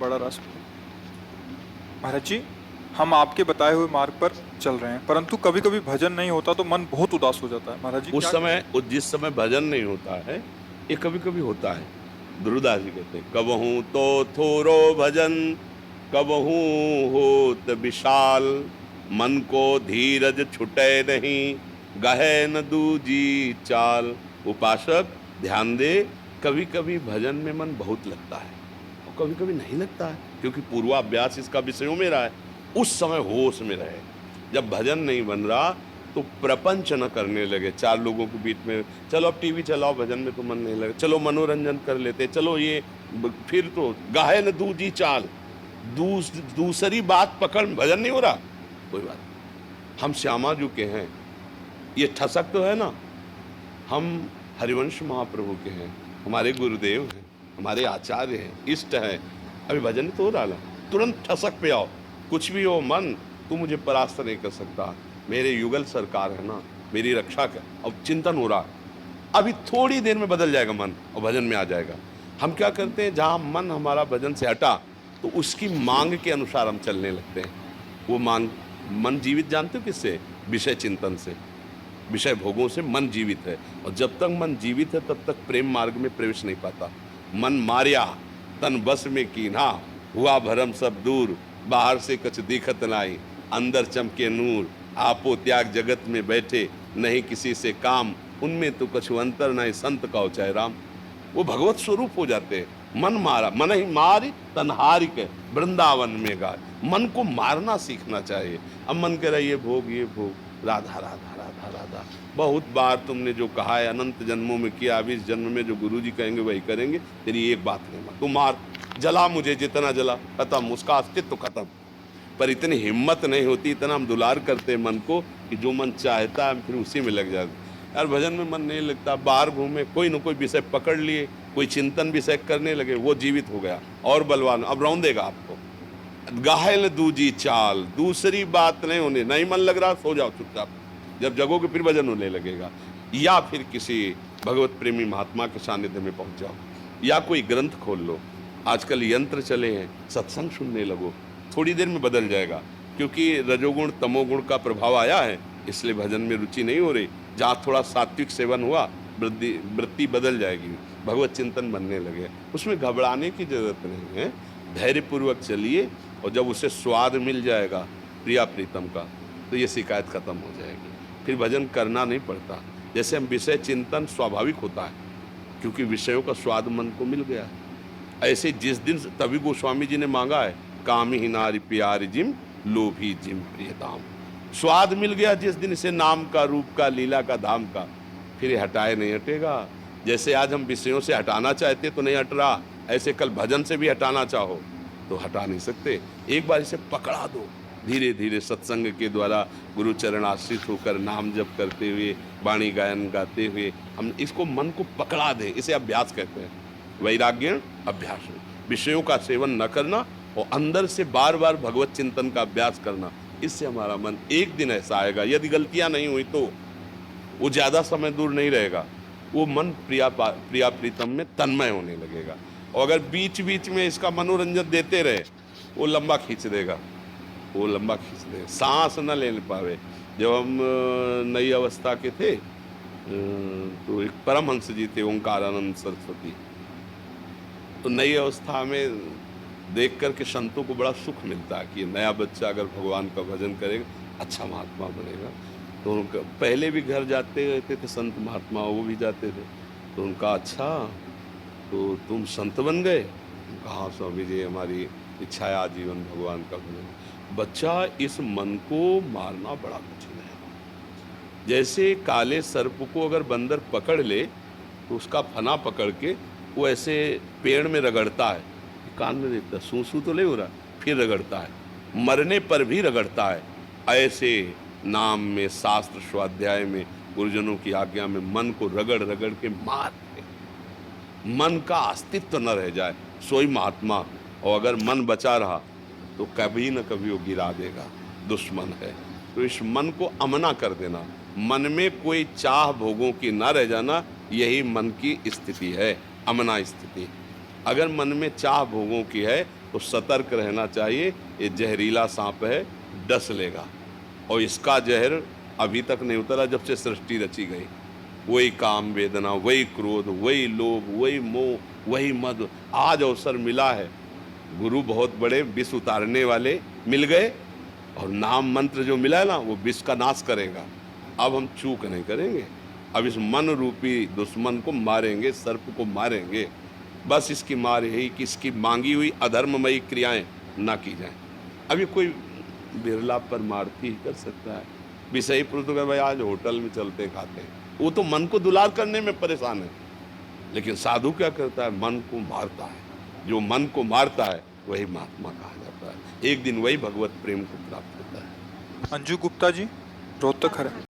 बड़ा रस। महाराज जी, हम आपके बताए हुए मार्ग पर चल रहे हैं, परंतु कभी कभी भजन नहीं होता तो मन बहुत उदास हो जाता है। महाराज जी उस क्या समय जिस समय भजन नहीं होता है, ये कभी कभी होता है। ध्रुवदास जी कहते हैं, कबहू तो थोरो भजन, कबहू होत विशाल, मन को धीरज छुटे नहीं, गहे न दूजी चाल। उपासक ध्यान दे, कभी कभी भजन में मन बहुत लगता है और कभी कभी नहीं लगता है, क्योंकि पूर्वाभ्यास इसका विषयों में रहा है। उस समय होश में रहे। जब भजन नहीं बन रहा तो प्रपंच न करने लगे चार लोगों के बीच में, चलो अब टीवी चलाओ, भजन में तो मन नहीं लगे, चलो मनोरंजन कर लेते, चलो ये फिर तो गाहे न दूजी चाल, दूसरी बात पकड़, भजन नहीं हो रहा, कोई बात नहीं। हम श्यामा जी के हैं, ये ठसक तो है ना, हम हरिवंश महाप्रभु के हैं, हमारे गुरुदेव हैं, हमारे आचार्य हैं, इष्ट हैं। अभी भजन तो हो रहा ना, तुरंत ठसक पे आओ, कुछ भी हो मन, तू मुझे परास्त नहीं कर सकता, मेरे युगल सरकार है ना, मेरी रक्षा कर। अब चिंतन हो रहा है, अभी थोड़ी देर में बदल जाएगा मन और भजन में आ जाएगा। हम क्या करते हैं, जहां मन हमारा भजन से हटा तो उसकी मांग के अनुसार हम चलने लगते हैं। वो मांग, मन जीवित जानते हो किससे? विषय चिंतन से, विषय भोगों से मन जीवित है। और जब तक मन जीवित है तब तक प्रेम मार्ग में प्रवेश नहीं पाता। मन मारिया तन बस में कीन्हा, हुआ भरम सब दूर, बाहर से कुछ दिखत नाई, अंदर चमके नूर, आपो त्याग जगत में बैठे, नहीं किसी से काम, उनमें तो कुछ अंतर नहीं, संत कहो चाहे राम। वो भगवत स्वरूप हो जाते हैं। मन मारा, मन ही मारी तनहारी के वृंदावन में गाय। मन को मारना सीखना चाहिए। अब मन कह रहा है ये भोग ये भोग, राधा राधा राधा राधा। बहुत बार तुमने जो कहा है, अनंत जन्मों में किया, अब इस जन्म में जो गुरुजी कहेंगे वही करेंगे, तेरी एक बात नहीं मान, तू मार, जला मुझे जितना जला, खत्म, उसका अस्तित्व खत्म। पर इतनी हिम्मत नहीं होती, इतना हम दुलार करते हैं मन को कि जो मन चाहता है फिर उसी में लग जाते। यार भजन में मन नहीं लगता, बाहर घूमे, कोई न कोई विषय पकड़ लिए, कोई चिंतन विषय करने लगे, वो जीवित हो गया और बलवान, अब रौंदेगा आपको। गाहल दूजी चाल, दूसरी बात नहीं होने, नहीं मन लग रहा, सो जाओ चुपचाप, जब जगोगे फिर भजन होने लगेगा। या फिर किसी भगवत प्रेमी महात्मा के सानिध्य में पहुंच जाओ, या कोई ग्रंथ खोल लो। आजकल यंत्र चले हैं, सत्संग सुनने लगो, थोड़ी देर में बदल जाएगा। क्योंकि रजोगुण तमोगुण का प्रभाव आया है, इसलिए भजन में रुचि नहीं हो रही। जहाँ थोड़ा सात्विक सेवन हुआ, वृत्ति बदल जाएगी, भगवत चिंतन बनने लगे। उसमें घबराने की जरूरत नहीं है, धैर्यपूर्वक चलिए, और जब उसे स्वाद मिल जाएगा प्रिया प्रीतम का, तो ये शिकायत खत्म हो जाएगी, फिर भजन करना नहीं पड़ता। जैसे हम विषय चिंतन स्वाभाविक होता है, क्योंकि विषयों का स्वाद मन को मिल गया है। ऐसे जिस दिन, तभी गोस्वामी जी ने मांगा है, काम ही नारी प्यारी जिम, लोभी जिम प्रियदाम। स्वाद मिल गया जिस दिन इसे, नाम का, रूप का, लीला का, धाम का, फिर हटाए नहीं हटेगा। जैसे आज हम विषयों से हटाना चाहते तो नहीं हट रहा, ऐसे कल भजन से भी हटाना चाहो तो हटा नहीं सकते। एक बार इसे पकड़ा दो, धीरे धीरे सत्संग के द्वारा गुरु चरण आश्रित होकर नाम जप करते हुए, वाणी गायन गाते हुए हम इसको, मन को पकड़ा दें, इसे अभ्यास कहते हैं। वैराग्य अभ्यास, विषयों का सेवन न करना और अंदर से बार बार भगवत चिंतन का अभ्यास करना, इससे हमारा मन एक दिन ऐसा आएगा, यदि गलतियां नहीं हुई तो वो ज्यादा समय दूर नहीं रहेगा, वो मन प्रिया प्रीतम में तन्मय होने लगेगा। और अगर बीच बीच में इसका मनोरंजन देते रहे, वो लंबा खींच देगा, वो लंबा खींच देगा, सांस न ले पावे। जब हम नई अवस्था के थे तो एक परमहंस जी थे, ओंकारानंद सरस्वती, तो नई अवस्था में देख करके संतों को बड़ा सुख मिलता है कि नया बच्चा अगर भगवान का भजन करेगा अच्छा महात्मा बनेगा। तो उनका पहले भी घर जाते रहते थे संत महात्मा, वो भी जाते थे, तो उनका अच्छा तो तुम संत बन गए? कहा स्वामी जी, हमारी इच्छा है आजीवन भगवान का भजन। बच्चा, इस मन को मारना बड़ा कठिन है। जैसे काले सर्प को अगर बंदर पकड़ ले तो उसका फना पकड़ के वो ऐसे पेड़ में रगड़ता है, कान में देखता, सू सू तो नहीं हो रहा, फिर रगड़ता है, मरने पर भी रगड़ता है। ऐसे नाम में, शास्त्र स्वाध्याय में, गुरुजनों की आज्ञा में मन को रगड़ रगड़ के मार दे, मन का अस्तित्व न रह जाए, सोई महात्मा। और अगर मन बचा रहा तो कभी न कभी वो गिरा देगा, दुश्मन है। तो इस मन को अमना कर देना, मन में कोई चाह भोगों की न रह जाना, यही मन की स्थिति है, अमना स्थिति। अगर मन में चाह भोगों की है तो सतर्क रहना चाहिए। ये जहरीला सांप है, डस लेगा। और इसका जहर अभी तक नहीं उतरा जब से सृष्टि रची गई। वही काम वेदना, वही क्रोध, वही लोभ, वही मोह, वही मद। आज अवसर मिला है, गुरु बहुत बड़े विष उतारने वाले मिल गए, और नाम मंत्र जो मिला है ना, वो विष का नाश करेगा। अब हम चूक नहीं करेंगे, अब इस मन रूपी दुश्मन को मारेंगे, सर्प को मारेंगे। बस इसकी मार यही कि इसकी मांगी हुई अधर्ममयी क्रियाएं ना की जाएं। अभी कोई बिरला परमार्थी ही कर सकता है। विषयी पुरुष तो भाई आज होटल में चलते खाते हैं, वो तो मन को दुलार करने में परेशान है। लेकिन साधु क्या करता है? मन को मारता है। जो मन को मारता है वही महात्मा कहा जाता है। एक दिन वही भगवत प्रेम को प्राप्त होता है। अंजू गुप्ता जी, रोहतक हरे।